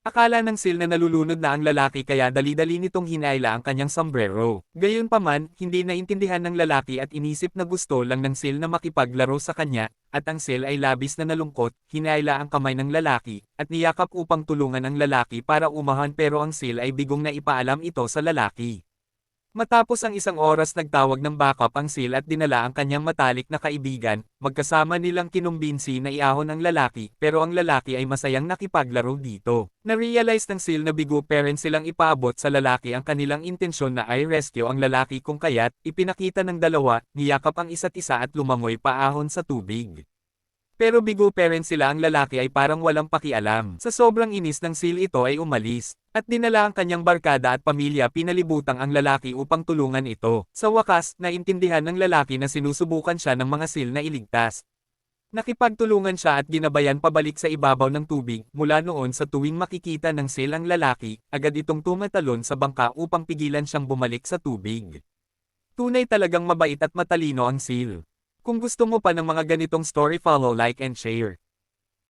Akala ng Sil na nalulunod na ang lalaki kaya dali-dali nitong hinayla ang kanyang sombrero. Gayunpaman, hindi naintindihan ng lalaki at inisip na gusto lang ng Sil na makipaglaro sa kanya, at ang Sil ay labis na nalungkot, hinayla ang kamay ng lalaki, at niyakap upang tulungan ang lalaki para umahan pero ang Sil ay bigong na ipaalam ito sa lalaki. Matapos ang isang oras nagtawag ng backup ang Sil at dinala ang kanyang matalik na kaibigan, magkasama nilang kinumbinsi na iahon ang lalaki, pero ang lalaki ay masayang nakipaglaro dito. Na-realize ng Sil na bigo parent silang ipaabot sa lalaki ang kanilang intensyon na i-rescue ang lalaki kung kaya't, ipinakita ng dalawa, niyakap ang isa't isa at lumangoy paahon sa tubig. Pero bigo parent sila ang lalaki ay parang walang pakialam. Sa sobrang inis ng Sil ito ay umalis. At dinala ang kanyang barkada at pamilya pinalibutang ang lalaki upang tulungan ito. Sa wakas, naintindihan ng lalaki na sinusubukan siya ng mga Sil na iligtas. Nakipagtulungan siya at ginabayan pabalik sa ibabaw ng tubig. Mula noon sa tuwing makikita ng Sil ang lalaki, agad itong tumatalon sa bangka upang pigilan siyang bumalik sa tubig. Tunay talagang mabait at matalino ang Sil. Kung gusto mo pa ng mga ganitong story, follow, like and share.